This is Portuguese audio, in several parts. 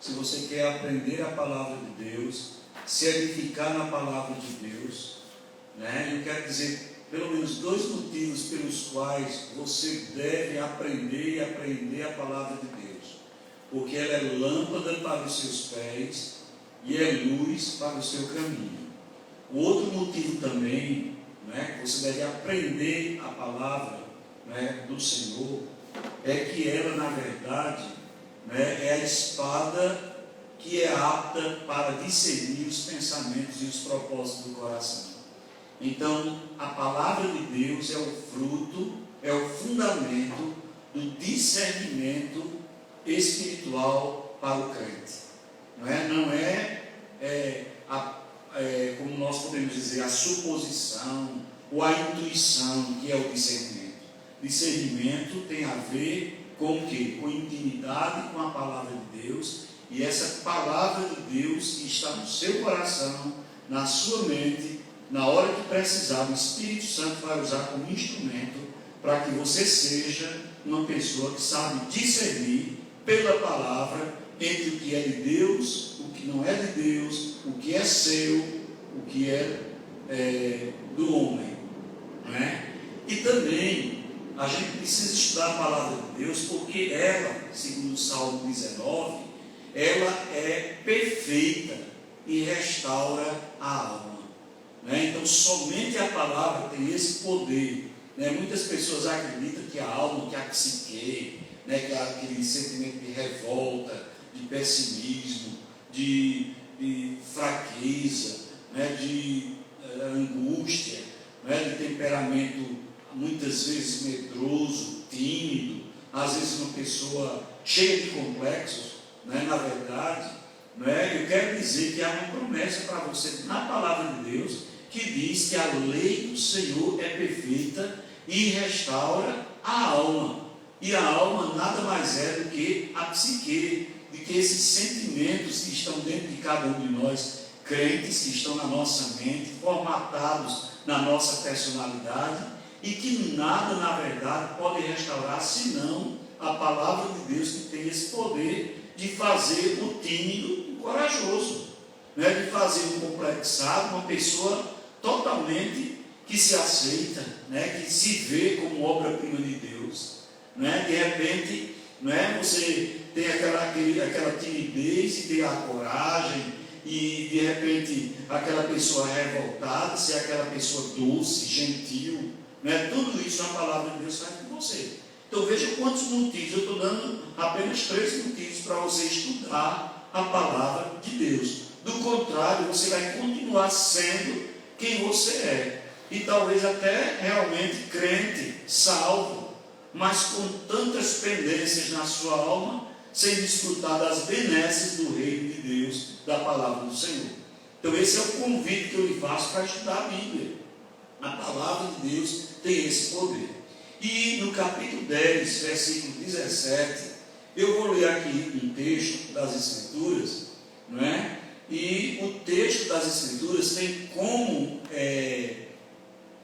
se você quer aprender a palavra de Deus, se edificar na palavra de Deus, né? Eu quero dizer pelo menos 2 motivos pelos quais você deve aprender e aprender a palavra de Deus. Porque ela é lâmpada para os seus pés e é luz para o seu caminho. O outro motivo também, né, que você deve aprender a palavra, né, do Senhor, é que ela, na verdade, né, é a espada que é apta para discernir os pensamentos e os propósitos do coração. Então, a palavra de Deus é o fruto, é o fundamento do discernimento espiritual para o crente. Não é como nós podemos dizer, a suposição ou a intuição que é o discernimento. Discernimento tem a ver com o quê? Com intimidade com a palavra de Deus, e essa palavra de Deus que está no seu coração, na sua mente, na hora que precisar, o Espírito Santo vai usar como instrumento para que você seja uma pessoa que sabe discernir pela palavra entre o que é de Deus, o que não é de Deus, o que é seu, o que é do homem, não é? E também a gente precisa estudar a palavra de Deus, porque ela, segundo o Salmo 19, ela é perfeita e restaura a alma, né? Então somente a palavra tem esse poder, né? Muitas pessoas acreditam que a alma, que a psique, né, que há aquele sentimento de revolta, de pessimismo, de fraqueza, né, de angústia, né, de temperamento muitas vezes medroso, tímido, às vezes uma pessoa cheia de complexos, né, na verdade, né, eu quero dizer que há uma promessa para você na palavra de Deus, que diz que a lei do Senhor é perfeita e restaura a alma. E a alma nada mais é do que a psique, de que esses sentimentos que estão dentro de cada um de nós, crentes que estão na nossa mente, formatados na nossa personalidade, e que nada, na verdade, pode restaurar, senão a palavra de Deus, que tem esse poder de fazer o tímido um corajoso, né? De fazer um complexado, uma pessoa totalmente que se aceita, né? Que se vê como obra-prima de Deus, né? De repente, né? Você tem aquela timidez e tem a coragem, e de repente aquela pessoa revoltada, ser aquela pessoa doce, gentil, né? Tudo isso a palavra de Deus faz com você. Então veja quantos motivos, eu estou dando apenas 3 motivos para você estudar a palavra de Deus. Do contrário, você vai continuar sendo quem você é, e talvez até realmente crente, salvo, mas com tantas pendências na sua alma, sem desfrutar das benesses do reino de Deus, da palavra do Senhor. Então esse é o convite que eu lhe faço para estudar a Bíblia. A palavra de Deus tem esse poder. E no capítulo 10, versículo 17, eu vou ler aqui um texto das Escrituras, não é? E o texto das Escrituras tem como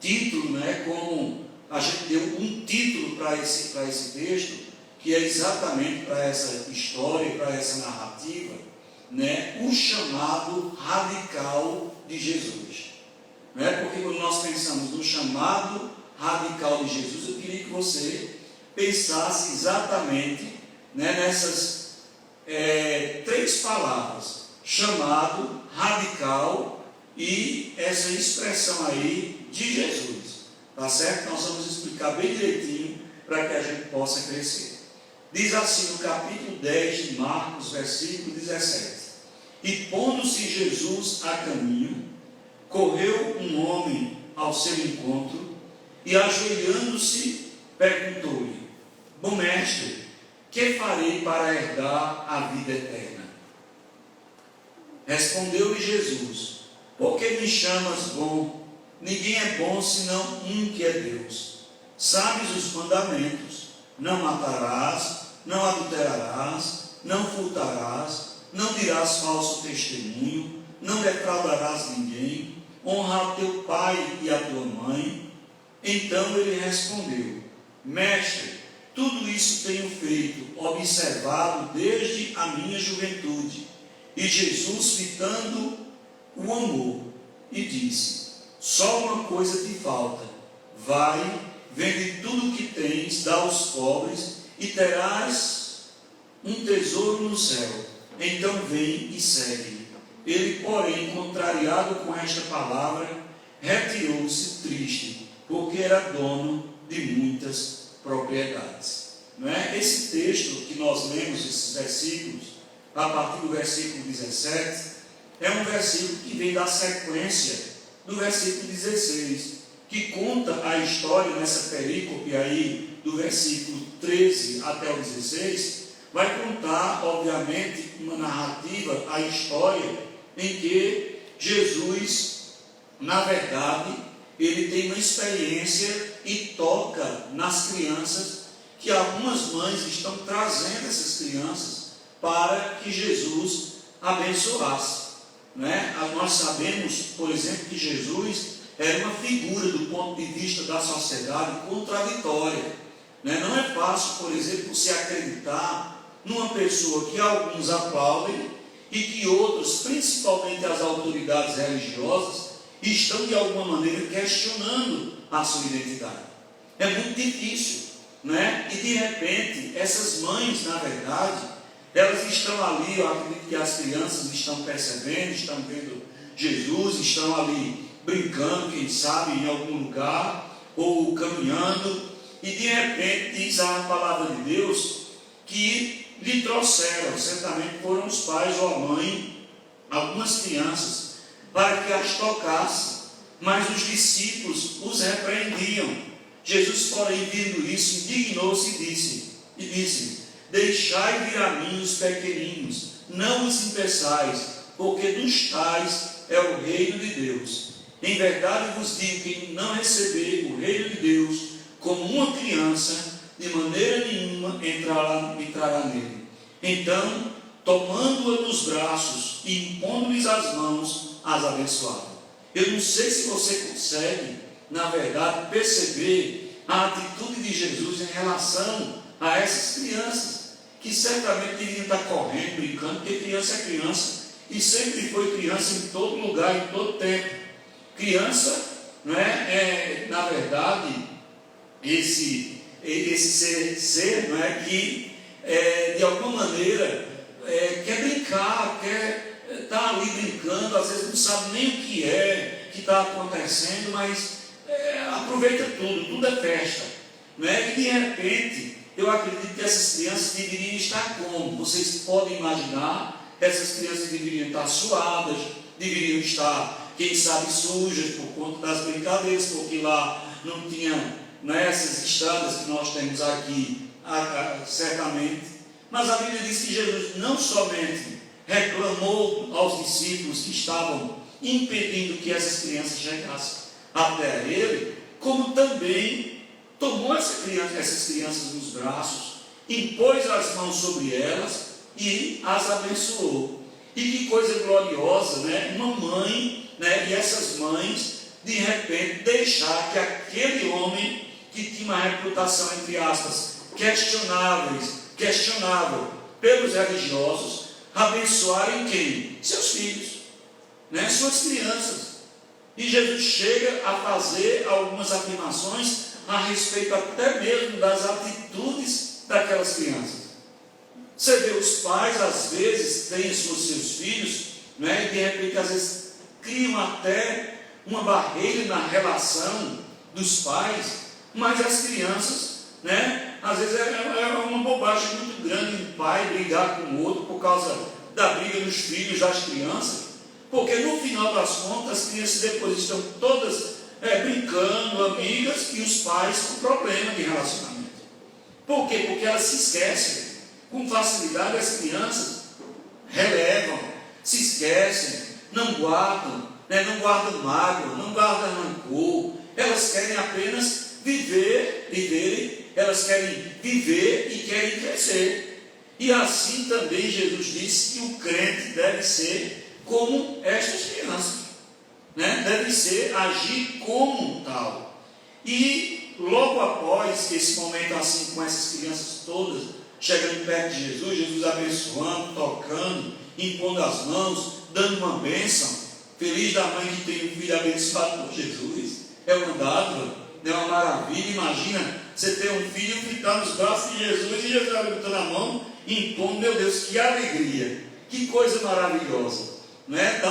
título, né? Como a gente deu um título para esse texto, que é exatamente para essa história, para essa narrativa, né? O chamado radical de Jesus. Não é? Porque quando nós pensamos no chamado radical de Jesus, eu queria que você pensasse exatamente, né, nessas 3 palavras: chamado, radical e essa expressão aí de Jesus. Tá certo? Nós vamos explicar bem direitinho para que a gente possa crescer. Diz assim no capítulo 10 de Marcos, versículo 17: E pondo-se Jesus a caminho, correu um homem ao seu encontro, e ajoelhando-se, perguntou-lhe: Bom mestre, que farei para herdar a vida eterna? Respondeu-lhe Jesus: Por que me chamas bom? Ninguém é bom senão um, que é Deus. Sabes os mandamentos: não matarás, não adulterarás, não furtarás, não dirás falso testemunho, não defraudarás ninguém, honra teu pai e a tua mãe. Então ele respondeu: Mestre, Tudo isso tenho feito, observado desde a minha juventude. E Jesus, fitando o amor, e disse: só uma coisa te falta. Vai, vende tudo o que tens, dá aos pobres, e terás um tesouro no céu. Então vem e segue-me. Ele, porém, contrariado com esta palavra, retirou-se triste, porque era dono de muitas propriedades. Não é? Esse texto que nós lemos, esses versículos, a partir do versículo 17, é um versículo que vem da sequência do versículo 16, que conta a história nessa perícope aí, do versículo 13 até o 16, vai contar, obviamente, uma narrativa, a história em que Jesus, na verdade, ele tem uma experiência e toca nas crianças, que algumas mães estão trazendo essas crianças para que Jesus abençoasse. Né? Nós sabemos, por exemplo, que Jesus era uma figura do ponto de vista da sociedade contraditória. Né? Não é fácil, por exemplo, se acreditar numa pessoa que alguns aplaudem e que outros, principalmente as autoridades religiosas, estão de alguma maneira questionando a sua identidade. É muito difícil, né? E de repente, essas mães, na verdade, elas estão ali, eu acredito que as crianças estão percebendo, estão vendo Jesus, estão ali brincando, quem sabe, em algum lugar, ou caminhando, e de repente diz a palavra de Deus que lhe trouxeram, certamente foram os pais ou a mãe, algumas crianças, para que as tocasse, mas os discípulos os repreendiam. Jesus, porém, vendo isso, indignou-se e disse: deixai vir a mim os pequeninos, não os impeçais, porque dos tais é o reino de Deus. Em verdade vos digo, quem não receber o reino de Deus como uma criança, de maneira nenhuma entrará nele. Então, tomando-a nos braços e impondo-lhes as mãos, as abençoava. Eu não sei se você consegue, na verdade, perceber a atitude de Jesus em relação a essas crianças, que certamente deviam estar correndo, brincando, porque criança é criança, e sempre foi criança em todo lugar, em todo tempo. Criança, não é na verdade, esse ser não é, que de alguma maneira quer brincar, quer estar ali brincando, às vezes não sabe nem o que está acontecendo, mas aproveita tudo é festa. Não é? E de repente, eu acredito que essas crianças deveriam estar como? Vocês podem imaginar, essas crianças deveriam estar suadas, deveriam estar, quem sabe, sujas por conta das brincadeiras, porque lá não tinha essas estradas que nós temos aqui, certamente. Mas a Bíblia diz que Jesus não somente reclamou aos discípulos que estavam impedindo que essas crianças chegassem até ele, como também tomou essas crianças nos braços, impôs as mãos sobre elas e as abençoou. E que coisa gloriosa, né? Uma mãe, né? E essas mães, de repente, deixar que aquele homem que tinha uma reputação, entre aspas, questionável pelos religiosos, abençoarem quem? Seus filhos, né? Suas crianças. E Jesus chega a fazer algumas afirmações a respeito até mesmo das atitudes daquelas crianças. Você vê, os pais às vezes têm os seus filhos, né, e de repente às vezes criam até uma barreira na relação dos pais, mas as crianças, né, às vezes é uma bobagem muito grande um pai brigar com o outro por causa da briga dos filhos das crianças, porque no final das contas as crianças depois estão todas brincando, amigas, e os pais com problema de relacionamento. Por quê? Porque elas se esquecem. Com facilidade as crianças relevam, se esquecem, não guardam, não guardam mágoa, não guardam rancor. Elas querem apenas elas querem viver e querem crescer. E assim também Jesus disse que o crente deve ser como estas crianças. Deve agir como tal. E logo após esse momento assim, com essas crianças todas, chegando perto de Jesus, Jesus abençoando, tocando, impondo as mãos, dando uma bênção. Feliz da mãe que tem um filho abençoado por Jesus. É uma dádiva, é uma maravilha. Imagina você ter um filho que está nos braços de Jesus e Jesus levantando a mão e impondo. Meu Deus, que alegria, que coisa maravilhosa, não é? Dá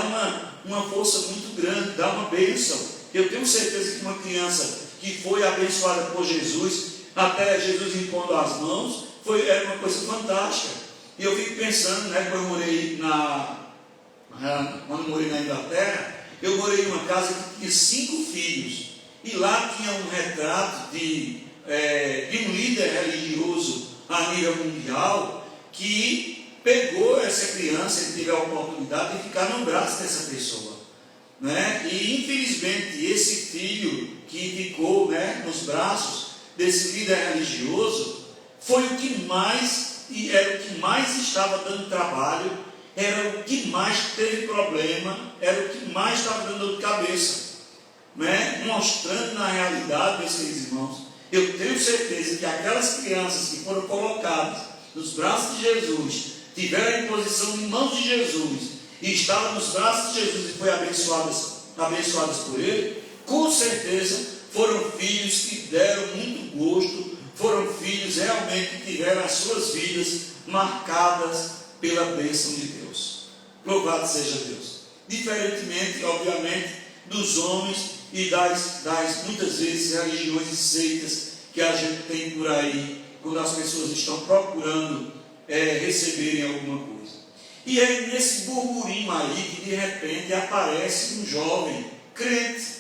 uma força muito grande, dá uma bênção. Eu tenho certeza que uma criança que foi abençoada por Jesus, até Jesus impondo as mãos, era uma coisa fantástica. E eu fico pensando, né, quando eu morei na Inglaterra, eu morei em uma casa que tinha 5 filhos, e lá tinha um retrato de um líder religioso a nível mundial, que pegou essa criança, ele teve a oportunidade de ficar no braço dessa pessoa, né? E infelizmente esse filho que ficou, né, nos braços desse líder religioso foi o que mais, e era o que mais estava dando trabalho, era o que mais teve problema, era o que mais estava dando dor de cabeça, né? Mostrando na realidade, meus queridos irmãos, eu tenho certeza que aquelas crianças que foram colocadas nos braços de Jesus, tiveram a imposição em mãos de Jesus, e estavam nos braços de Jesus e foram abençoadas por Ele, com certeza foram filhos que deram muito gosto, foram filhos realmente que tiveram as suas vidas marcadas pela bênção de Deus. Louvado seja Deus. Diferentemente, obviamente, dos homens e das muitas vezes religiões e seitas que a gente tem por aí, quando as pessoas estão procurando receberem alguma coisa. E é nesse burburinho aí que de repente aparece um jovem crente,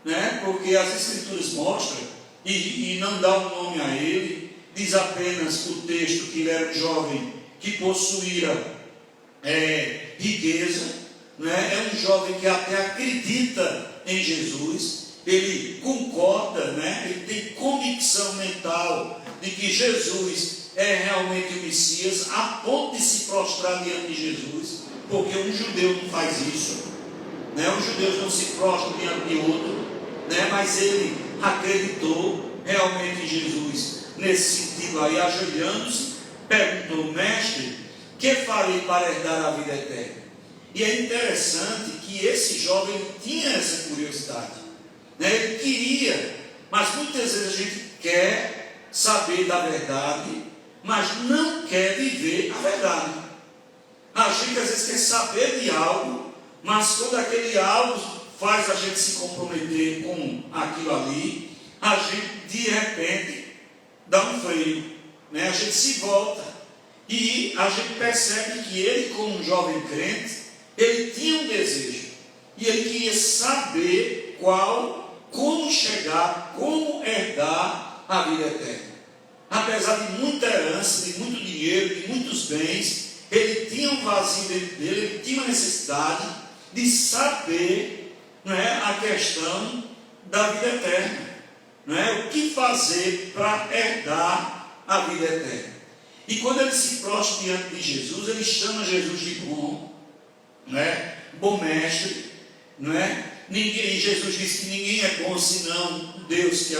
né? Porque as Escrituras mostram, e não dá um nome a ele, diz apenas o texto que ele era um jovem que possuía riqueza, né? É um jovem que até acredita em Jesus, ele concorda, né? Ele tem convicção mental de que Jesus é realmente o Messias, a ponto de se prostrar diante de Jesus, porque um judeu não faz isso, né? Os judeus não se prostram diante de outro, né? Mas ele acreditou realmente em Jesus, nesse sentido aí, ajoelhando-se, perguntou: mestre, que farei para herdar a vida eterna? E é interessante que esse jovem tinha essa curiosidade, né? Ele queria, mas muitas vezes a gente quer saber da verdade, mas não quer viver a verdade. A gente às vezes quer saber de algo, mas quando aquele algo faz a gente se comprometer com aquilo ali, a gente de repente dá um freio, né? A gente se volta e a gente percebe que ele, como um jovem crente, ele tinha um desejo e ele queria saber como chegar, como herdar a vida eterna. Apesar de muita herança, de muito dinheiro, de muitos bens, ele tinha um vazio dentro dele, ele tinha uma necessidade de saber, não é, a questão da vida eterna, não é? O que fazer para herdar a vida eterna. E quando ele se prostra diante de Jesus, ele chama Jesus de bom, não é? Bom mestre, não é? Jesus diz que ninguém é bom senão Deus, que é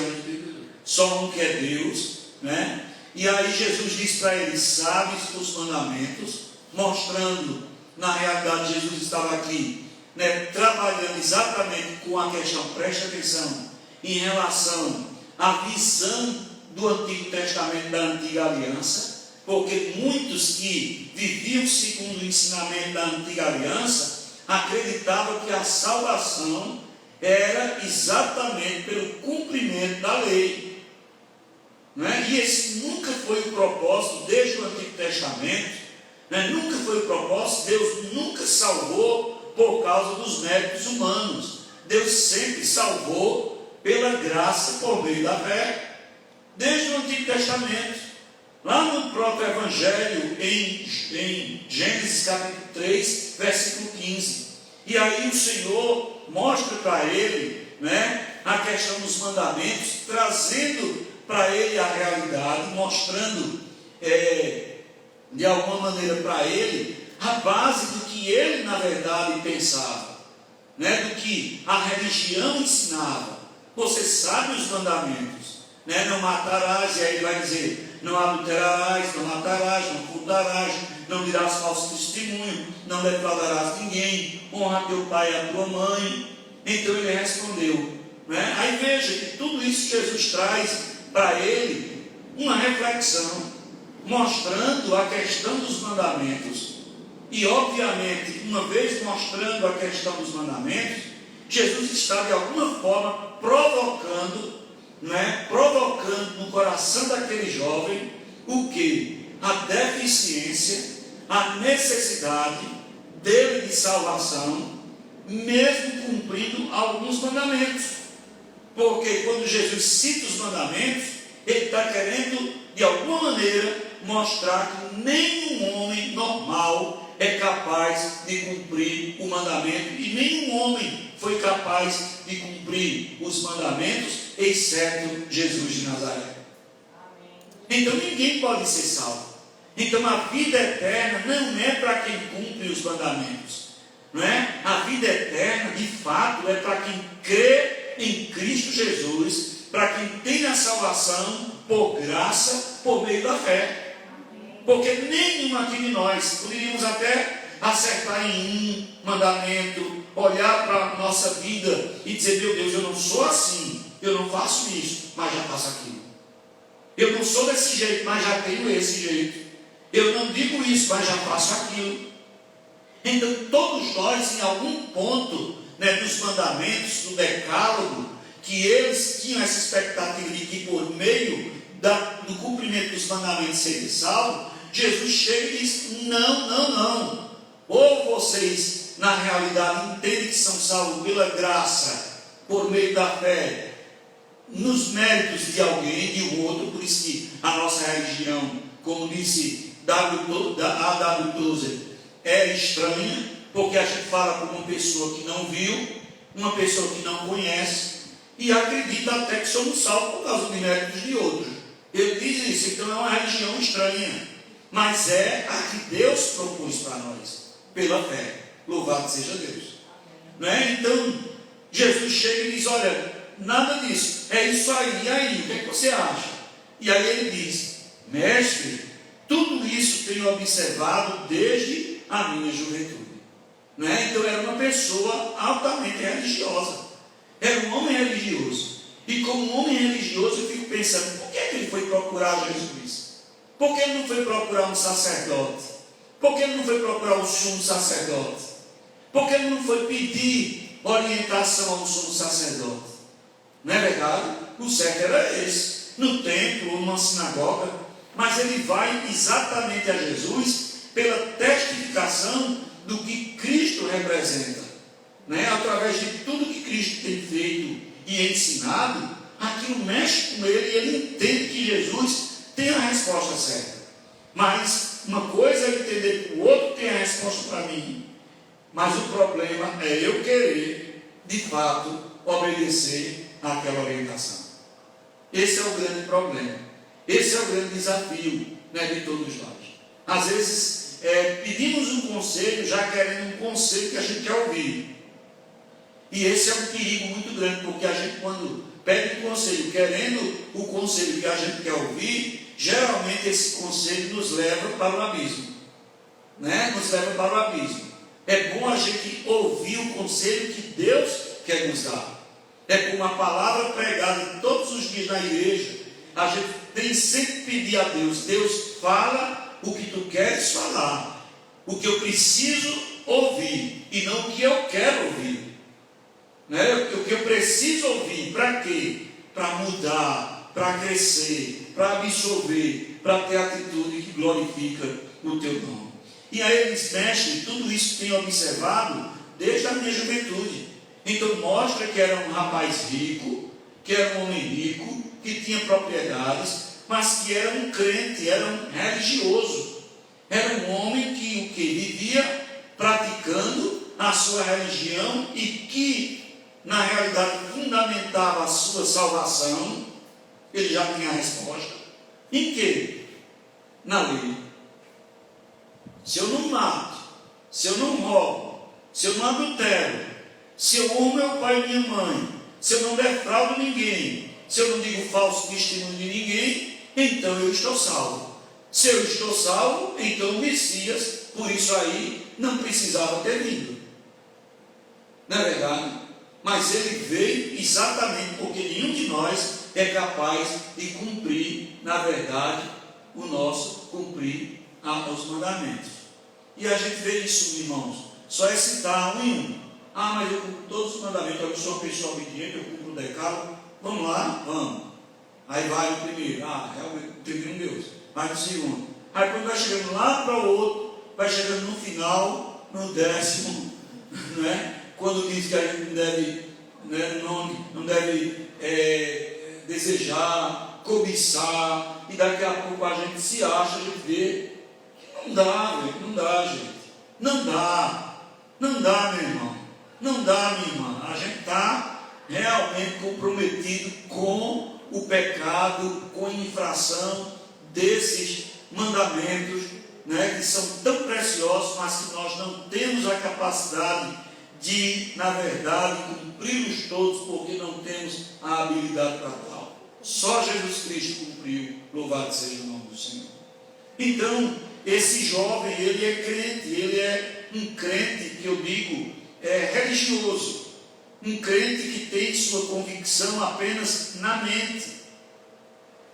só um que é Deus, né? E aí Jesus diz para ele: sabes os mandamentos, mostrando, na realidade Jesus estava aqui, né, trabalhando exatamente com a questão, preste atenção, em relação à visão do Antigo Testamento, da Antiga Aliança, porque muitos que viviam segundo o ensinamento da Antiga Aliança acreditavam que a salvação era exatamente pelo cumprimento da lei, não é? E esse nunca foi o propósito desde o Antigo Testamento, né? Nunca foi o propósito. Deus nunca salvou por causa dos méritos humanos. Deus sempre salvou pela graça, por meio da fé, desde o Antigo Testamento. Lá no próprio Evangelho, em Gênesis capítulo 3, versículo 15. E aí o Senhor mostra para ele, né, a questão dos mandamentos, trazendo para ele a realidade, mostrando de alguma maneira para ele a base do que ele na verdade pensava, né, do que a religião ensinava. você sabe os mandamentos, né? Não matarás, e aí ele vai dizer, não adulterarás, não matarás, não furtarás, não dirás falso testemunho, não defraudarás ninguém, honra teu pai e a tua mãe. Então ele respondeu, né? Aí veja que tudo isso Jesus traz para ele uma reflexão, mostrando a questão dos mandamentos. E obviamente, uma vez mostrando a questão dos mandamentos, Jesus está de alguma forma provocando, né? Provocando no coração daquele jovem o que? A deficiência, a necessidade dele de salvação, mesmo cumprindo alguns mandamentos. Porque quando Jesus cita os mandamentos, ele está querendo de alguma maneira mostrar que nenhum homem normal é capaz de cumprir o mandamento, e nenhum homem foi capaz de cumprir os mandamentos, exceto Jesus de Nazaré. Então ninguém pode ser salvo. Então a vida eterna não é para quem cumpre os mandamentos, não é? A vida eterna, de fato, é para quem crê em Cristo Jesus, para quem tem a salvação por graça, por meio da fé. Porque nenhum aqui de nós poderíamos até acertar em um mandamento, olhar para a nossa vida e dizer, meu Deus, eu não sou assim, eu não faço isso, mas já faço aquilo. Eu não sou desse jeito, mas já tenho esse jeito. Eu não digo isso, mas já faço aquilo. Então todos nós, em algum ponto, né, dos mandamentos, do decálogo, que eles tinham essa expectativa de que por meio do cumprimento dos mandamentos serem salvos, Jesus chega e diz, não. Ou vocês, na realidade, entendem que são salvos pela graça, por meio da fé, nos méritos de alguém, de um outro. Por isso que a nossa religião, como disse A.W. Tozer, é estranha, porque a gente fala com uma pessoa que não viu, uma pessoa que não conhece, e acredita até que somos salvos por causa de méritos de outros. Ele diz isso, então é uma religião estranha, mas é a que Deus propôs para nós, pela fé. Louvado seja Deus. Não é? Então, Jesus chega e diz, olha, nada disso, é isso aí, e aí, o que é que você acha? E aí ele diz, mestre, tudo isso tenho observado desde a minha juventude. Não é? Então era uma pessoa altamente religiosa, era um homem religioso. E como um homem religioso, eu fico pensando, por que ele foi procurar Jesus? Por que ele não foi procurar um sacerdote? Por que ele não foi procurar o sumo sacerdote? Por que ele não foi pedir orientação ao sumo sacerdote? Não é verdade? O certo era esse, no templo ou numa sinagoga. Mas ele vai exatamente a Jesus pela testificação do que Cristo representa, né? Através de tudo que Cristo tem feito e ensinado, aquilo mexe com ele e ele entende que Jesus tem a resposta certa. Mas uma coisa é entender que o outro tem a resposta para mim, mas o problema é eu querer, de fato, obedecer àquela orientação. Esse é o grande problema. Esse é o grande desafio, né, de todos nós. Às vezes, pedimos um conselho já querendo um conselho que a gente quer ouvir. E esse é um perigo muito grande, porque a gente, quando pede um conselho querendo o conselho que a gente quer ouvir, geralmente esse conselho nos leva para o abismo, né? Nos leva para o abismo. É bom a gente ouvir o conselho que Deus quer nos dar. É como a palavra pregada todos os dias na igreja. A gente tem sempre que pedir a Deus, Deus, fala o que tu queres falar, o que eu preciso ouvir, e não o que eu quero ouvir, né? O que eu preciso ouvir, para quê? Para mudar, para crescer, para absorver, para ter atitude que glorifica o teu nome. E aí ele diz, mestre, tudo isso tenho observado desde a minha juventude. Então mostra que era um rapaz rico, que era um homem rico, que tinha propriedades, mas que era um crente, era um religioso. Era um homem que vivia praticando a sua religião e que, na realidade, fundamentava a sua salvação. Ele já tinha a resposta. Em quê? Na lei. Se eu não mato, se eu não roubo, se eu não adultero, se eu amo meu pai e minha mãe, se eu não defraudo ninguém, se eu não digo falso testemunho de ninguém, então eu estou salvo. Se eu estou salvo, então o Messias, por isso aí, não precisava ter vindo. Não é verdade? Mas ele veio exatamente porque nenhum de nós é capaz de cumprir, na verdade, cumprir os mandamentos. E a gente vê isso, irmãos, só é citar um em um. Mas eu cumpro todos os mandamentos, eu sou uma pessoa obediente, eu cumpro o decálogo. Vamos lá? Vamos. Aí vai o primeiro, realmente o primeiro Deus. Vai no segundo. Aí quando vai chegando lá para o outro, vai chegando no final, no 10º, não é? Quando diz que a gente não deve, né, não deve desejar, cobiçar, e daqui a pouco a gente se acha, a gente vê que não dá, não dá, gente. Não dá, meu irmão. Não dá, minha irmã. A gente está realmente comprometido com o pecado, com a infração desses mandamentos, né, que são tão preciosos, mas que nós não temos a capacidade de, na verdade, cumpri-los todos, porque não temos a habilidade para tal. Só Jesus Cristo cumpriu, louvado seja o nome do Senhor. Então, esse jovem, ele é crente, ele é um crente, que eu digo, religioso, um crente que tem sua convicção apenas na mente,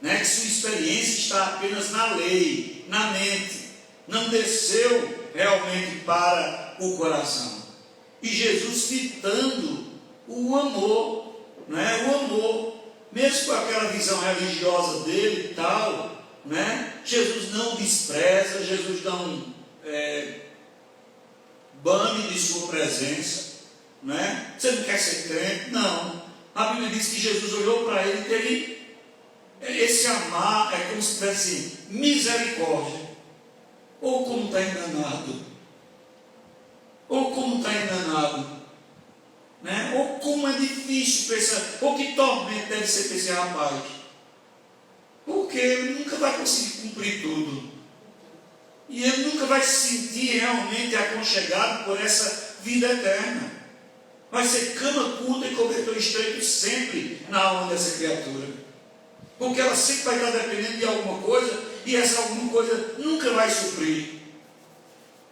né? Que sua experiência está apenas na lei, na mente, não desceu realmente para o coração. E Jesus fitando o amor, né? O amor, mesmo com aquela visão religiosa dele e tal, né? Jesus não despreza, Jesus não bane de sua presença, né? Você não quer ser crente? Não. A Bíblia diz que Jesus olhou para ele e teve esse amar, é como se tivesse misericórdia. Ou como está enganado, né? Ou como é difícil pensar, ou que tormento deve ser para esse rapaz, porque ele nunca vai conseguir cumprir tudo, e ele nunca vai se sentir realmente aconchegado por essa vida eterna. Vai ser cama curta e cobertor estreito sempre na alma dessa criatura, porque ela sempre vai estar dependendo de alguma coisa, e essa alguma coisa nunca vai suprir.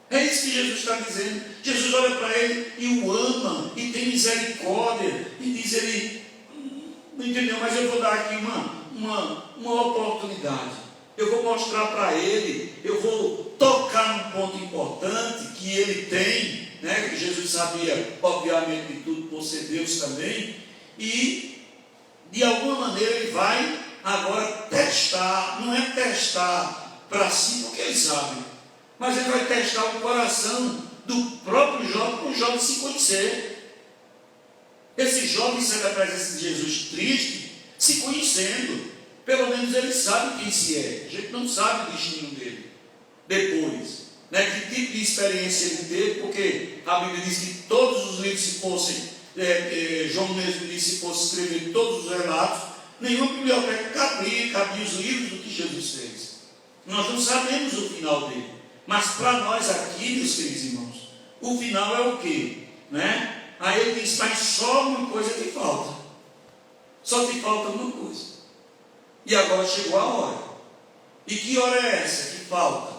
É isso que Jesus está dizendo. Jesus olha para ele e o ama, e tem misericórdia, e diz ele, não entendeu, mas eu vou dar aqui uma oportunidade. Eu vou mostrar para ele, eu vou tocar num ponto importante que ele tem, né? Que Jesus sabia, obviamente, de tudo por ser Deus também, e de alguma maneira ele vai agora testar, não é testar para si, porque ele sabe, mas ele vai testar o coração do próprio jovem, para o jovem se conhecer. Esse jovem sai da presença de Jesus triste, se conhecendo. Pelo menos ele sabe quem se é. A gente não sabe o destino dele depois, né? Que tipo de experiência ele teve, porque a Bíblia diz que todos os livros, se fossem, João mesmo disse, se fosse escrever todos os relatos, nenhuma biblioteca cabia os livros do que Jesus fez. Nós não sabemos o final dele, mas para nós aqui, meus queridos irmãos, o final é o quê? Né? Aí ele diz, mas só uma coisa te falta, só te falta uma coisa. E agora chegou a hora. E que hora é essa que falta?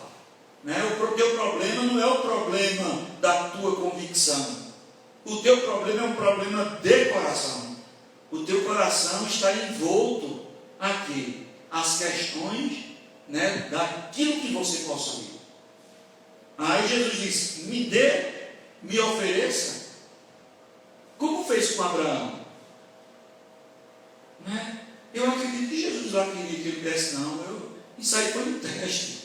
Né? O teu problema não é o problema da tua convicção. O teu problema é um problema de coração. O teu coração está envolto aqui as questões, né, daquilo que você possui. Aí Jesus diz, me dê, me ofereça. Como fez com Abraão? Né? Eu acredito que Jesus lá queria que ele desse, isso aí foi um teste.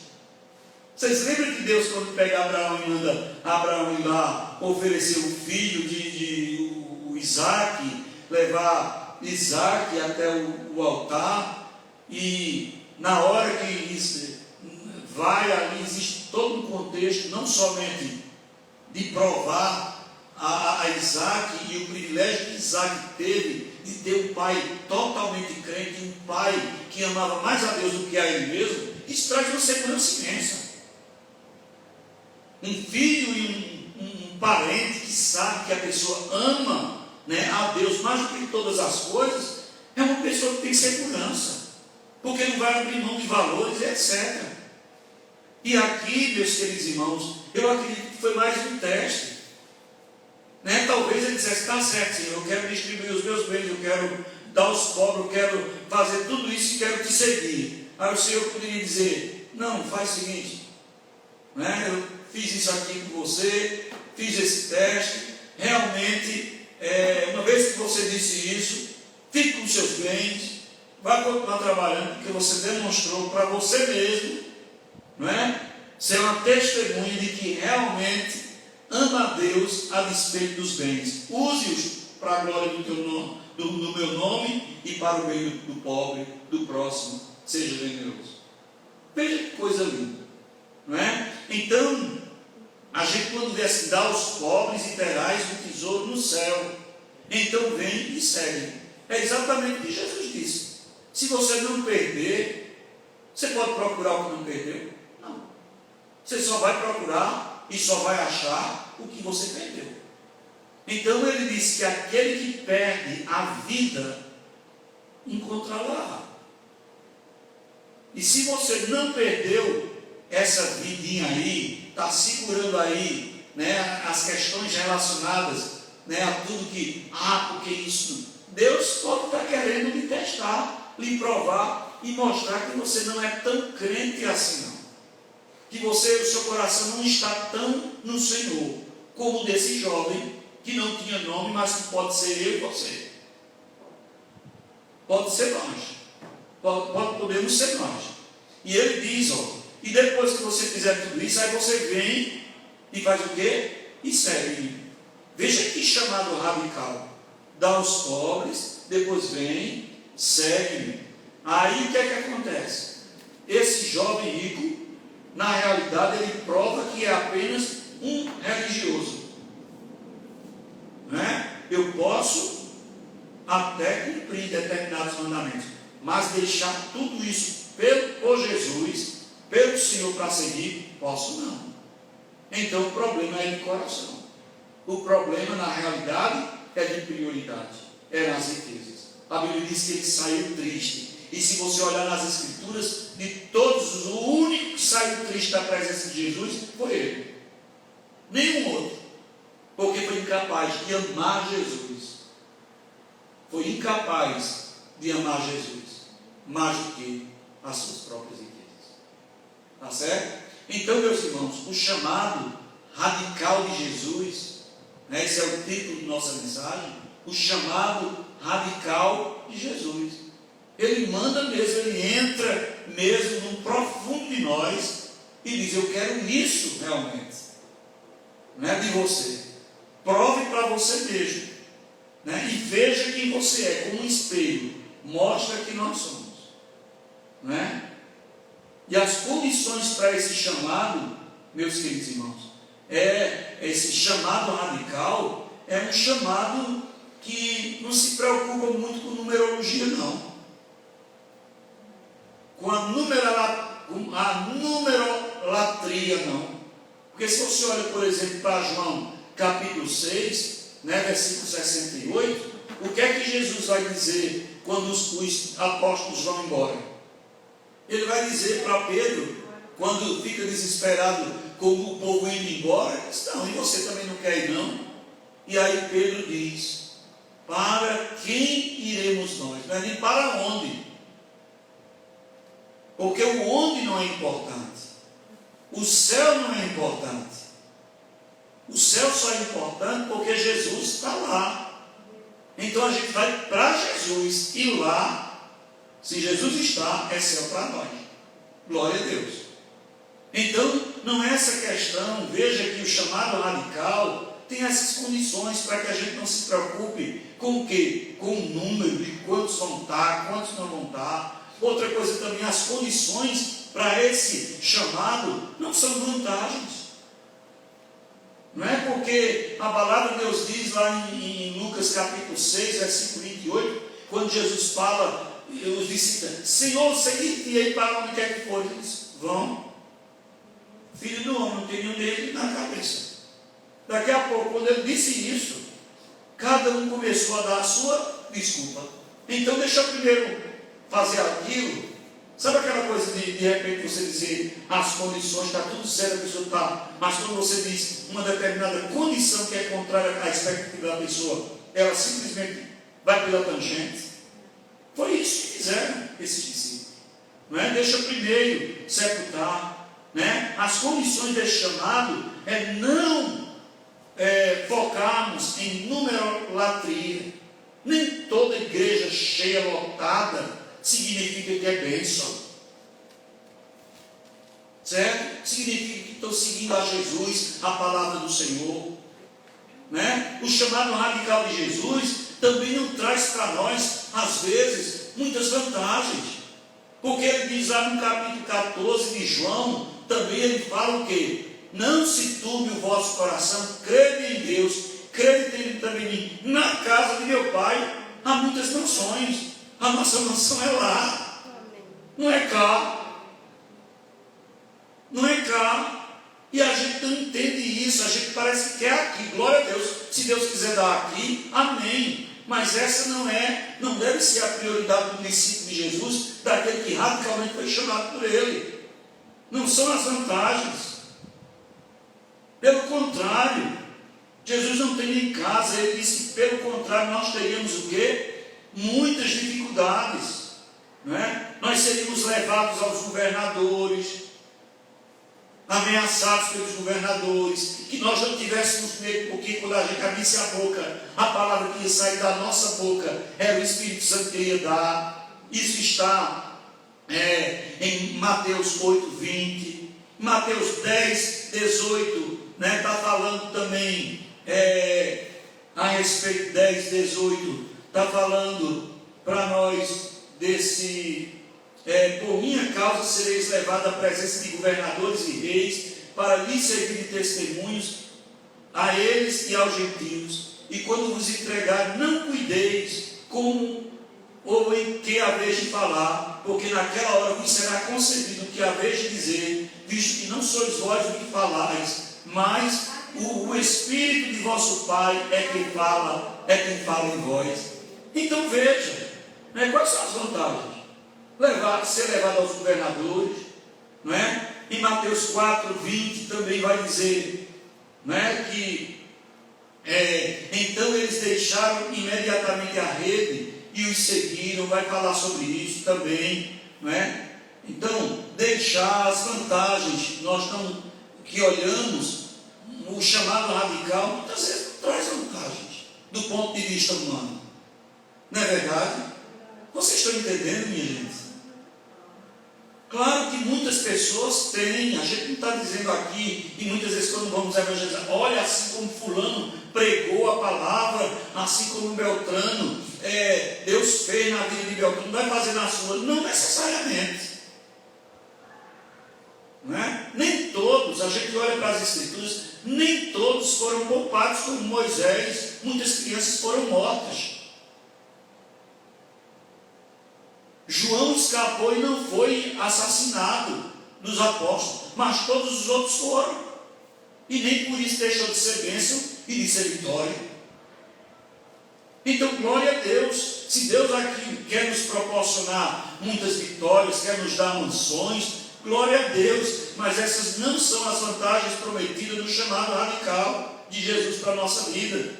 Vocês lembram que Deus, quando pega Abraão e manda Abraão ir lá oferecer o filho o Isaac, levar Isaac até o altar, e na hora que vai ali, existe todo um contexto, não somente de provar a Isaac e o privilégio que Isaac teve de ter um pai totalmente crente, um pai que amava mais a Deus do que a ele mesmo. Isso traz uma segurança imensa. Um filho e um parente que sabe que a pessoa ama, né, a Deus mais do que todas as coisas, é uma pessoa que tem segurança, porque não vai abrir mão de valores, etc. E aqui, meus queridos irmãos, eu acredito que foi mais um teste. Né? Talvez ele dissesse, está certo, Senhor, eu quero distribuir os meus bens, eu quero dar aos pobres, eu quero fazer tudo isso e quero te seguir. Aí o Senhor poderia dizer, não, faz o seguinte, né? Eu fiz isso aqui com você, fiz esse teste, realmente, uma vez que você disse isso, fique com os seus bens, vai continuar trabalhando, porque você demonstrou para você mesmo, não é? Ser uma testemunha de que realmente ama a Deus a despeito dos bens. Use-os para a glória do teu nome, do meu nome e para o bem do pobre, do próximo. Seja generoso. Veja que coisa linda, não é? Então, a gente quando vê assim, dá aos pobres e terás um tesouro no céu. Então vem e segue. É exatamente o que Jesus disse. Se você não perder, você pode procurar o que não perdeu? Não. Você só vai procurar e só vai achar o que você perdeu. Então ele disse que aquele que perde a vida, encontrá-la. E se você não perdeu essa vidinha aí, está segurando aí, né, as questões relacionadas, né, a tudo que, porque isso, Deus pode estar querendo lhe testar, lhe provar e mostrar que você não é tão crente assim não. Que o seu coração não está tão no Senhor, como o desse jovem, que não tinha nome, mas que pode ser eu e você. Pode ser nós. Podemos ser nós. E ele diz, e depois que você fizer tudo isso, aí você vem e faz o quê? E segue. Veja que chamado radical. Dá aos pobres, depois vem, segue. Aí o que é que acontece? Esse jovem rico, na realidade, ele prova que é apenas um religioso. Né? Eu posso até cumprir determinados mandamentos, mas deixar tudo isso por Jesus, pelo Senhor para seguir, posso não. Então o problema é de coração. O problema, na realidade, é de prioridade, é nas riquezas. A Bíblia diz que ele saiu triste. E se você olhar nas Escrituras, de todos, o único que saiu triste da presença de Jesus foi ele. Nenhum outro. Porque foi incapaz de amar Jesus. Foi incapaz de amar Jesus mais do que as suas próprias riquezas. Tá certo? Então, meus irmãos, o chamado radical de Jesus, né, esse é o título de nossa mensagem, o chamado radical de Jesus. Ele manda mesmo, ele entra mesmo no profundo de nós e diz, eu quero isso realmente, não é de você. Prove para você mesmo, né? E veja quem você é, como um espelho, mostra que nós somos, né? E as condições para esse chamado, meus queridos irmãos, esse chamado radical, é um chamado que não se preocupa muito com numerologia, não. Com a numerolatria, não. Porque se você olha, por exemplo, para João, capítulo 6, né, versículo 68, o que é que Jesus vai dizer quando os apóstolos vão embora? Ele vai dizer para Pedro, quando fica desesperado com o povo indo embora, ele diz, não, e você também não quer ir não? E aí Pedro diz, para quem iremos nós? Não é nem para onde. Porque o onde não é importante. O céu não é importante. O céu só é importante porque Jesus está lá. Então a gente vai para Jesus. E lá, se Jesus está, é céu para nós. Glória a Deus. Então, não é essa questão. Veja que o chamado radical tem essas condições para que a gente não se preocupe com o quê? Com o número de quantos vão estar, quantos não vão estar. Outra coisa também, as condições para esse chamado não são vantagens. Não é porque a palavra de Deus diz lá em Lucas capítulo 6, versículo 28, quando Jesus fala, os discípulos, Senhor, seguir-te-ei para onde quer que for. Eles vão. Filho do homem, não tem nenhum deles na cabeça. Daqui a pouco, quando ele disse isso, cada um começou a dar a sua desculpa. Então deixa eu primeiro fazer aquilo. Sabe aquela coisa de repente você dizer as condições, está tudo certo, a pessoa está, mas quando você diz uma determinada condição que é contrária à expectativa da pessoa, ela simplesmente vai pela tangente. Foi isso que fizeram esses discípulos. Não é? Deixa primeiro sepultar. Né? As condições desse chamado é não focarmos em numerolatria. Nem toda igreja cheia, lotada, significa que é bênção. Certo? Significa que estou seguindo a Jesus, a palavra do Senhor. Né? O chamado radical de Jesus também não traz para nós, às vezes, muitas vantagens. Porque ele diz lá no capítulo 14 de João, também ele fala o quê? Não se turbe o vosso coração, crede em Deus, crede também em mim. Na casa de meu pai há muitas mansões. A nossa mansão é lá, não é cá. Não é cá. E a gente não entende isso, a gente parece que quer aqui. Glória a Deus, se Deus quiser dar aqui, amém. Mas essa não deve ser a prioridade do discípulo de Jesus, daquele que radicalmente foi chamado por ele. Não são as vantagens. Pelo contrário, Jesus não tem nem casa. Ele disse que pelo contrário nós teríamos o quê? Muitas dificuldades. Não é? Nós seríamos levados aos governadores, ameaçados pelos governadores, que nós não tivéssemos medo, porque quando a gente abrisse a boca, a palavra que ia sair da nossa boca era o Espírito Santo que ia dar. Isso está em Mateus 8, 20, Mateus 10, 18, está falando também a respeito de 10, 18, está falando para nós desse... por minha causa sereis levados à presença de governadores e reis, para lhes servir de testemunhos a eles e aos gentios. E quando vos entregar, não cuideis como ou em que haveis de falar, porque naquela hora vos será concedido o que haveis de dizer, visto que não sois vós o que falais, mas o Espírito de vosso Pai é quem fala em vós. Então veja, quais são as vantagens? Ser levado aos governadores, não é? Em Mateus 4, 20 também vai dizer, não é? Que então eles deixaram imediatamente a rede e os seguiram. Vai falar sobre isso também, não é? Então, deixar as vantagens, nós não, que olhamos, o chamado radical muitas vezes não traz vantagens do ponto de vista humano, não é verdade? Vocês estão entendendo, minha gente? Claro que muitas pessoas têm, a gente não está dizendo aqui, e muitas vezes quando vamos evangelizar, olha, assim como fulano pregou a palavra, assim como Beltrano, Deus fez na vida de Beltrano, vai fazer na sua. Não necessariamente. Não é? Nem todos, a gente olha para as Escrituras, nem todos foram poupados como Moisés, muitas crianças foram mortas. João escapou e não foi assassinado dos apóstolos, mas todos os outros foram. E nem por isso deixou de ser bênção e de ser vitória. Então, glória a Deus. Se Deus aqui quer nos proporcionar muitas vitórias, quer nos dar mansões, glória a Deus. Mas essas não são as vantagens prometidas do chamado radical de Jesus para a nossa vida.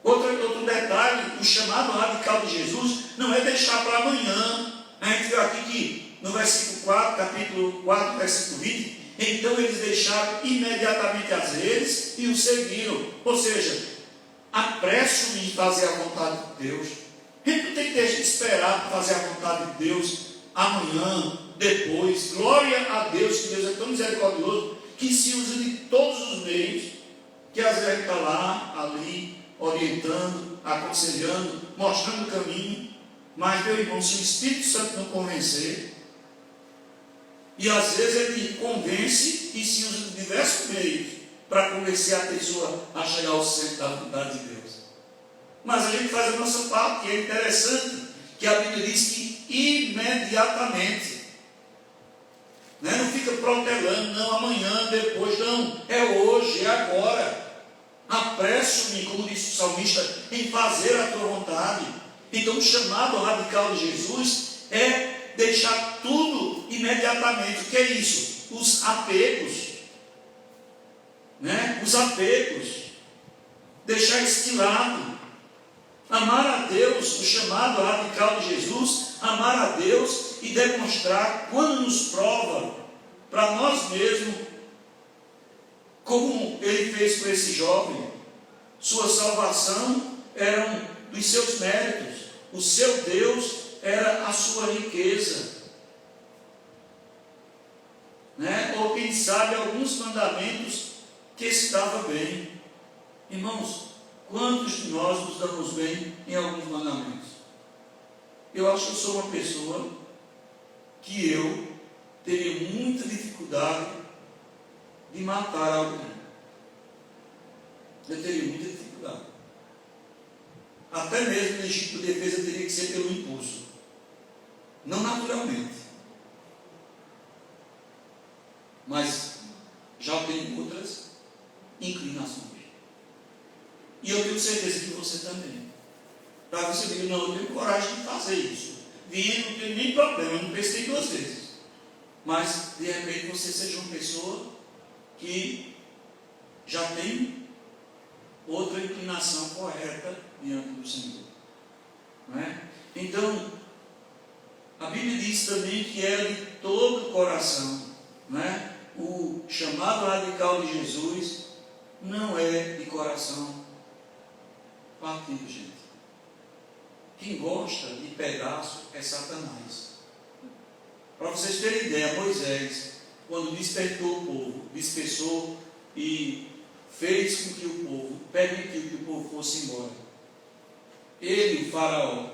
Outro detalhe, o chamado radical de Jesus não é deixar para amanhã. A gente viu aqui que no versículo 4, capítulo 4, versículo 20, então eles deixaram imediatamente as redes e o seguiram. Ou seja, apresso-me em fazer a vontade de Deus. A gente não tem que deixar de esperar para fazer a vontade de Deus amanhã, depois. Glória a Deus, que Deus é tão misericordioso, que se usa de todos os meios, que às vezes está lá, ali, orientando, aconselhando, mostrando o caminho. Mas, meu irmão, se o Espírito Santo não convencer, e às vezes ele convence e se usa de diversos meios para convencer a pessoa a chegar ao centro da vontade de Deus. Mas a gente faz a nossa parte, e é interessante que a Bíblia diz que imediatamente, não fica protelando, não, amanhã, depois, não, é hoje, é agora. Apresso-me, como disse o salmista, em fazer a tua vontade. Então o chamado radical de Jesus é deixar tudo imediatamente. O que é isso? Os apegos. Os apegos. Deixar isso de lado. Amar a Deus, o chamado radical de Jesus, amar a Deus e demonstrar, quando nos prova, para nós mesmos, como ele fez com esse jovem. Sua salvação era dos seus méritos, o seu Deus era a sua riqueza. Ou quem sabe alguns mandamentos que estava bem. Irmãos, quantos de nós nos damos bem em alguns mandamentos? Eu acho que eu sou uma pessoa que eu teria muita dificuldade de matar alguém. Eu teria muita dificuldade. Até mesmo legítima defesa teria que ser pelo impulso, não naturalmente. Mas já tenho outras inclinações. E eu tenho certeza que você também. Para você dizer, não, eu tenho coragem de fazer isso. Vinha, não tenho nem problema, eu não pensei duas vezes. Mas, de repente, você seja uma pessoa que já tem outra inclinação correta diante do Senhor. Então, a Bíblia diz também que era de todo o coração. O chamado radical de Jesus não é de coração partido, gente. Quem gosta de pedaço é Satanás. Para vocês terem ideia, Moisés, quando despertou o povo, dispersou e fez com que o povo, permitiu que o povo fosse embora. Ele, o faraó,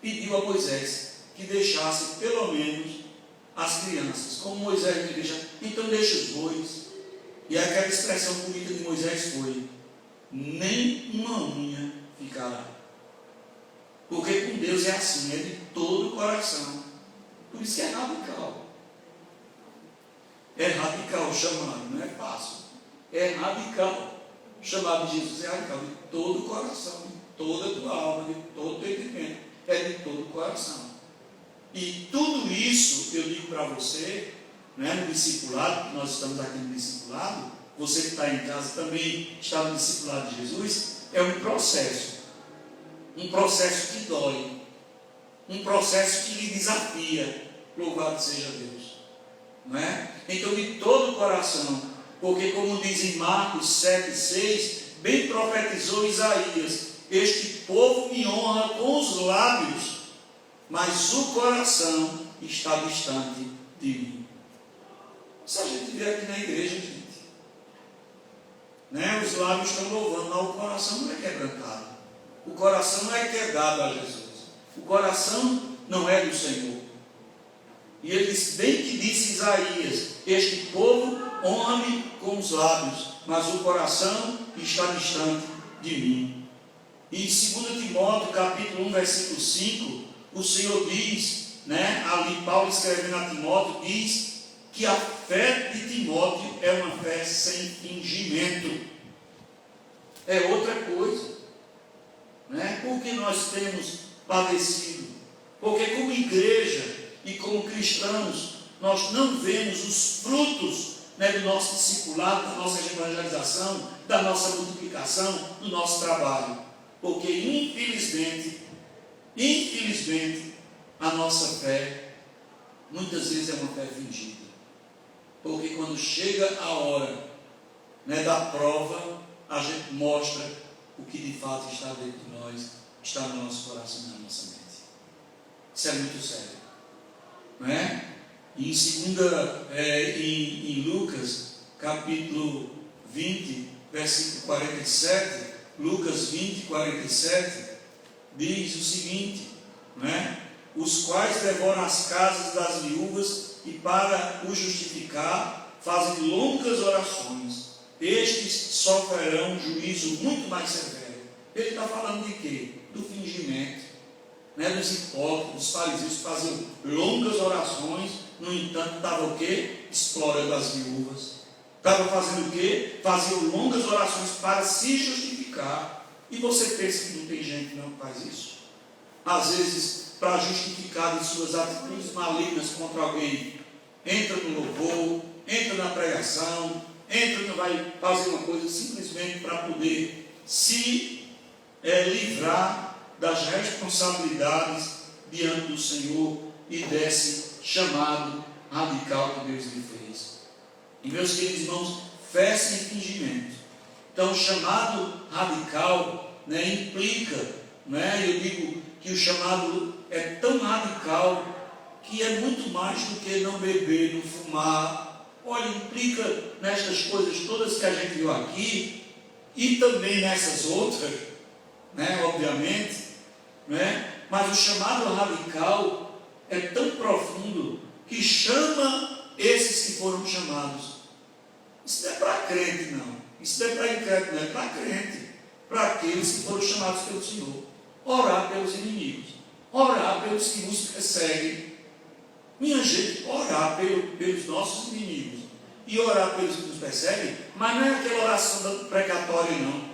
pediu a Moisés que deixasse pelo menos as crianças. Como Moisés deixa, então deixa os bois. E aquela expressão bonita de Moisés foi: nem uma unha ficará. Porque com Deus é assim, é de todo o coração. Por isso que é radical. É radical o chamado, não é fácil. É radical. O chamado de Jesus é radical, de todo o coração, de toda a tua alma, de todo o teu entendimento. É de todo o coração. E tudo isso eu digo para você, no discipulado, que nós estamos aqui no discipulado, você que está em casa também está no discipulado de Jesus, é um processo. Um processo que dói. Um processo que lhe desafia. Louvado seja Deus. Então, de todo o coração, porque como diz em Marcos 7,6, bem profetizou Isaías: este povo me honra com os lábios, mas o coração está distante de mim. Se a gente vier aqui na igreja, gente, os lábios estão louvando, mas o coração não é quebrantado. O coração não é quebrado a Jesus. O coração não é do Senhor. E ele disse, bem que disse Isaías: este povo honra-me com os lábios, mas o coração está distante de mim. E em 2 Timóteo, capítulo 1, versículo 5, o Senhor diz, ali Paulo escrevendo a Timóteo, diz que a fé de Timóteo é uma fé sem fingimento. É outra coisa. Porque nós temos padecido. Porque como igreja e como cristãos, nós não vemos os frutos do nosso discipulado, da nossa evangelização, da nossa multiplicação, do nosso trabalho. Porque infelizmente, a nossa fé muitas vezes é uma fé fingida. Porque quando chega a hora da prova, a gente mostra o que de fato está dentro de nós, está no nosso coração e na nossa mente. Isso é muito sério. Em Lucas, capítulo 20, versículo 47, Lucas 20, 47, diz o seguinte, os quais devoram as casas das viúvas e para os justificar fazem longas orações. Estes sofrerão juízo muito mais severo. Ele está falando de quê? Do fingimento, dos hipócritas, dos fariseus que faziam longas orações, no entanto, estavam o quê? Explorando as viúvas, Estava fazendo o quê? Faziam longas orações para se justificar. E você pensa que não tem gente que não faz isso? Às vezes, para justificar as suas atitudes malignas contra alguém, entra no louvor, entra na pregação, vai fazer uma coisa simplesmente para poder se livrar das responsabilidades diante do Senhor e desse chamado radical que Deus lhe fez. E meus queridos irmãos, fé sem fingimento. Então, o chamado radical implica, eu digo que o chamado é tão radical que é muito mais do que não beber, não fumar. Olha, implica nestas coisas todas que a gente viu aqui e também nessas outras, obviamente, mas o chamado radical é tão profundo que chama esses que foram chamados. Isso não é para crente, não. Isso não é para incrédulo, não é para crente. Para aqueles que foram chamados pelo Senhor. Orar pelos inimigos. Orar pelos que nos perseguem. Minha gente, orar pelos nossos inimigos. E orar pelos que nos perseguem, mas não é aquela oração do precatório, não.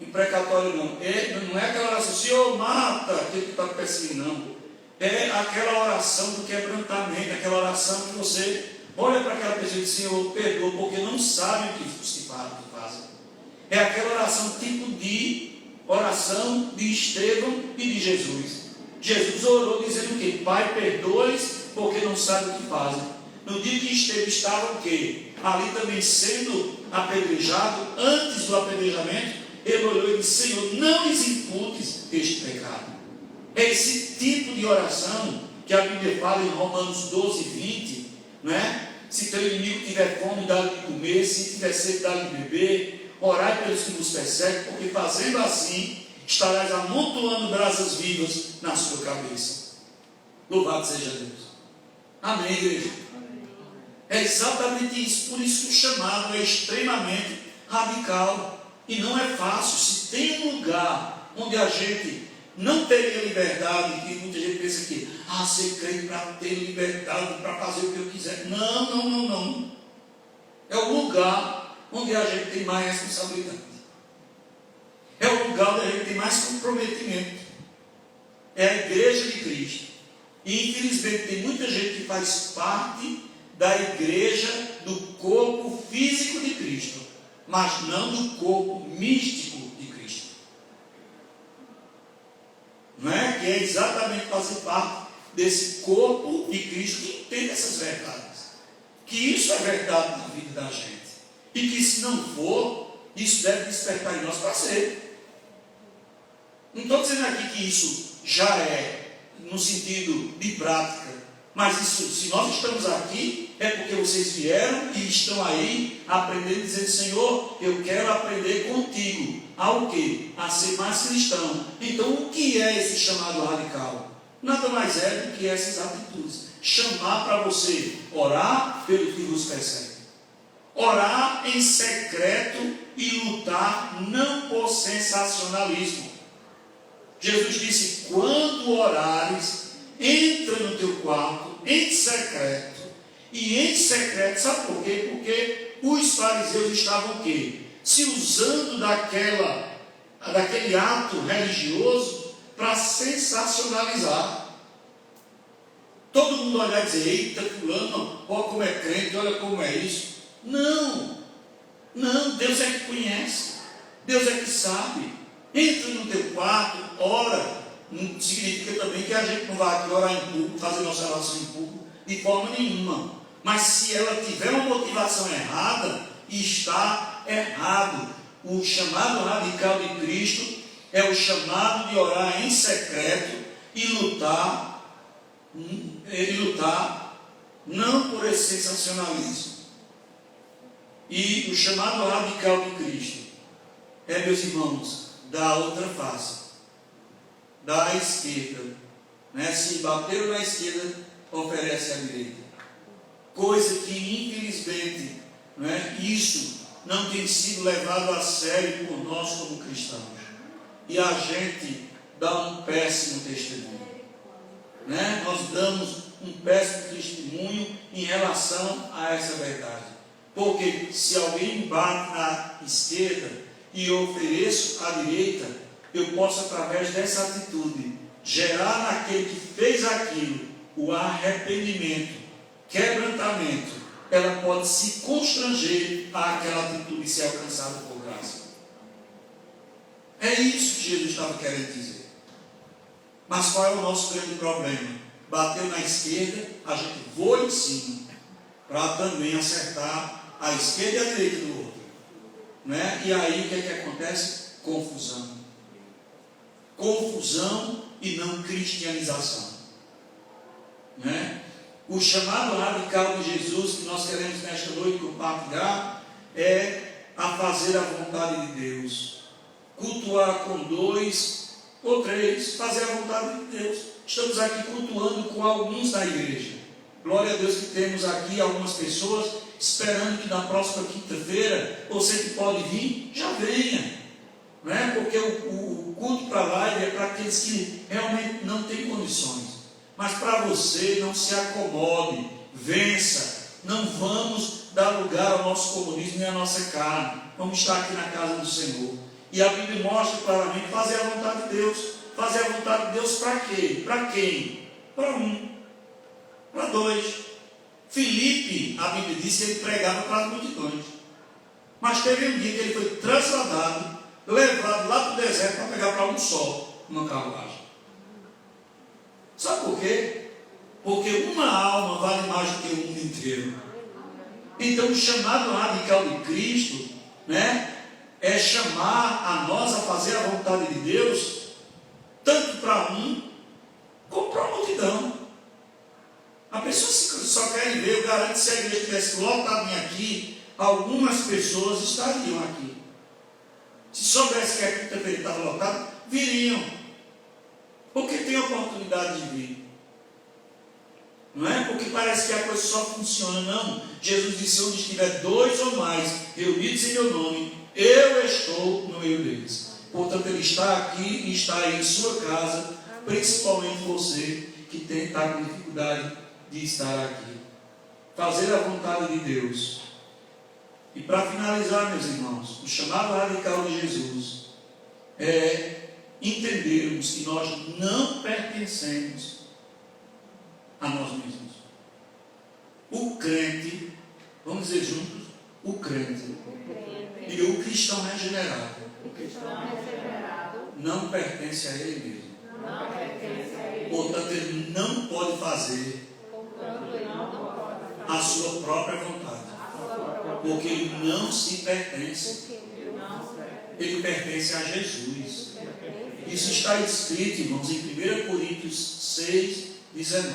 Imprecatório, não. Não é aquela oração, Senhor, mata aquele que está perseguindo, não. É aquela oração do quebrantamento, aquela oração que você olha para aquela pessoa e diz, Senhor, perdoa, porque não sabe o que se fazem. É aquela oração tipo de oração de Estevão e de Jesus. Jesus orou dizendo o quê? Pai, perdoa-lhes, porque não sabem o que fazem. No dia que Estevão estava o quê? Ali também sendo apedrejado, antes do apedrejamento, ele olhou e disse, Senhor, não lhes imputes este pecado. É esse tipo de oração que a Bíblia fala em Romanos 12, 20, Se teu inimigo tiver fome, dá-lhe de comer, se tiver sede, dá-lhe de beber, orai pelos que nos perseguem, porque fazendo assim, estarás amontoando brasas vivas na sua cabeça. Louvado seja Deus. Amém, igreja? É exatamente isso, por isso que o chamado é extremamente radical. E não é fácil. Se tem um lugar onde a gente não teria liberdade, e muita gente pensa que, ser crente para ter liberdade, para fazer o que eu quiser. Não. É o lugar onde a gente tem mais responsabilidade. É o lugar onde a gente tem mais comprometimento. É a igreja de Cristo. E infelizmente tem muita gente que faz parte da igreja do corpo físico de Cristo, mas não do corpo místico de Cristo. Que é exatamente fazer parte desse corpo de Cristo que entende essas verdades. Que isso é verdade na vida da gente. E que se não for, isso deve despertar em nós para ser. Não estou dizendo aqui que isso já é no sentido de prática, mas isso, se nós estamos aqui, é porque vocês vieram e estão aí aprendendo, dizendo, Senhor, eu quero aprender contigo. Ao quê? A ser mais cristão. Então, o que é esse chamado radical? Nada mais é do que essas atitudes. Chamar para você orar pelo que vos persegue. Orar em secreto e lutar não por sensacionalismo. Jesus disse, quando orares, entra no teu quarto, em secreto. E em secreto, sabe por quê? Porque os fariseus estavam o quê? Se usando daquele ato religioso para sensacionalizar. Todo mundo olhar e dizer, eita, fulano, olha como é crente, olha como é isso. Não, Deus é que conhece, Deus é que sabe. Entra no teu quarto, ora. Não significa também que a gente não vai aqui orar em público, fazer nossa oração em público, de forma nenhuma. Mas se ela tiver uma motivação errada, está errado. O chamado radical de Cristo é o chamado de orar em secreto e lutar não por esse sensacionalismo. E o chamado radical de Cristo é, meus irmãos, da outra face, da esquerda. Se bateram na esquerda, oferece à direita. Coisa que, infelizmente, isso não tem sido levado a sério por nós como cristãos. E a gente dá um péssimo testemunho. Nós damos um péssimo testemunho em relação a essa verdade. Porque se alguém me bate na esquerda e eu ofereço à direita, eu posso, através dessa atitude, gerar naquele que fez aquilo o arrependimento, quebrantamento. Ela pode se constranger àquela atitude e ser alcançada por graça. É isso que Jesus estava querendo dizer. Mas qual é o nosso grande problema? Bateu na esquerda, a gente voa em cima, para também acertar a esquerda e a direita do outro. Né? E aí o que é que acontece? Confusão. Confusão e não cristianização. Né? O chamado radical de Jesus que nós queremos nesta noite compartilhar é a fazer a vontade de Deus. Cultuar com 2 ou 3, fazer a vontade de Deus. Estamos aqui cultuando com alguns da igreja. Glória a Deus que temos aqui algumas pessoas esperando que na próxima quinta-feira, você que pode vir, já venha. Né? Porque o culto para a live é para aqueles que realmente não têm condições. Mas para você, não se acomode, vença. Não vamos dar lugar ao nosso comunismo nem à nossa carne. Vamos estar aqui na casa do Senhor. E a Bíblia mostra claramente fazer a vontade de Deus. Fazer a vontade de Deus para quê? Para quem? Para 1, para 2. Filipe, a Bíblia diz que ele pregava para as multidões. Mas teve um dia que ele foi transladado, levado lá para o deserto para pegar para um só, uma carruagem. Sabe por quê? Porque uma alma vale mais do que o mundo inteiro. Então o chamado radical de Cristo, né, é chamar a nós a fazer a vontade de Deus, tanto para um, como para a multidão. A pessoa só quer ver, eu garanto que se a igreja estivesse lotada aqui, algumas pessoas estariam aqui. Se soubesse que a quinta-feira estava lotada, viriam. Porque tem oportunidade de vir. Não é porque parece que a coisa só funciona, não. Jesus disse: onde estiver 2 ou mais reunidos em meu nome, eu estou no meio deles. Portanto, Ele está aqui e está aí em sua casa, principalmente você que está com dificuldade de estar aqui. Fazer a vontade de Deus. E para finalizar, meus irmãos, o chamado radical de Jesus é entendermos que nós não pertencemos a nós mesmos. O crente, vamos dizer juntos, o crente e o cristão regenerado não pertence a ele mesmo. Portanto, ele não pode fazer a sua própria vontade, porque ele não se pertence. Ele pertence a Jesus. Isso está escrito, irmãos, em 1 Coríntios 6, 19.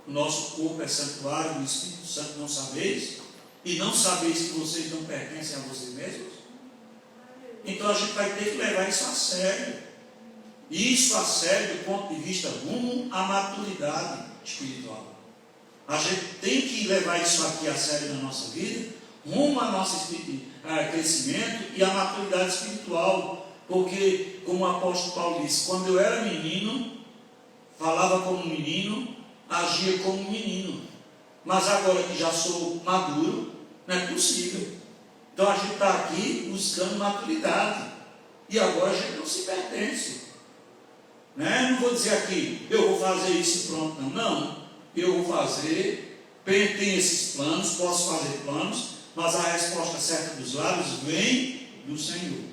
O nosso corpo é santuário do Espírito Santo, não sabeis? E não sabeis que vocês não pertencem a vocês mesmos? Então a gente vai ter que levar isso a sério. Isso a sério do ponto de vista rumo à maturidade espiritual. A gente tem que levar isso aqui a sério na nossa vida, rumo ao nosso crescimento e à maturidade espiritual. Porque, como o apóstolo Paulo disse, quando eu era menino, falava como menino, agia como menino. Mas agora que já sou maduro, não é possível. Então a gente está aqui buscando maturidade. E agora a gente não se pertence. Né? Não vou dizer aqui, eu vou fazer isso e pronto. Não. Eu vou fazer, tenho esses planos, posso fazer planos, mas a resposta certa dos lábios vem do Senhor.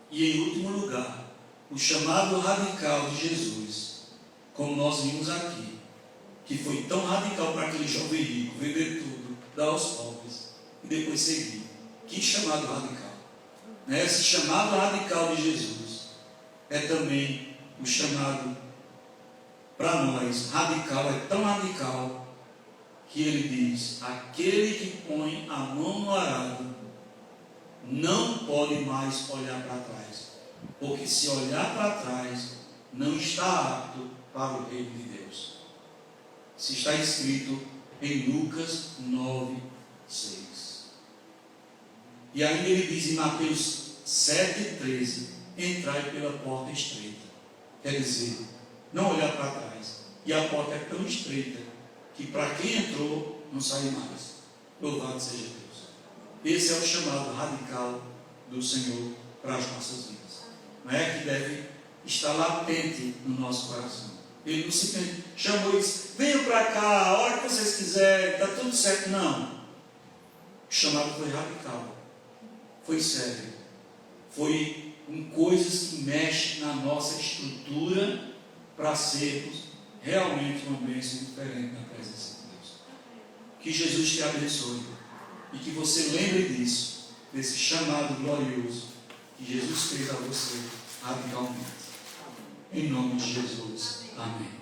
E em último lugar, o chamado radical de Jesus, como nós vimos aqui, que foi tão radical para aquele jovem rico, vender tudo, dar aos pobres e depois seguir. Que chamado radical! Né? Esse chamado radical de Jesus é também o chamado para nós. Radical é tão radical que ele diz: aquele que põe a mão no arado não pode mais olhar para trás, porque se olhar para trás, não está apto para o reino de Deus. Isso está escrito em Lucas 9, 6. E ainda ele diz em Mateus 7, 13: entrai pela porta estreita. Quer dizer, não olhar para trás. E a porta é tão estreita que para quem entrou, não sai mais. Louvado seja Deus. Esse é o chamado radical do Senhor para as nossas vidas. Não é que deve estar latente no nosso coração. Ele não simplesmente chamou isso, venham para cá, a hora que vocês quiserem, está tudo certo. Não. O chamado foi radical, foi sério, foi com coisas que mexem na nossa estrutura para sermos realmente uma bênção diferente na presença de Deus. Que Jesus te abençoe e que você lembre disso, desse chamado glorioso que Jesus fez a você radicalmente. Em nome de Jesus. Amém.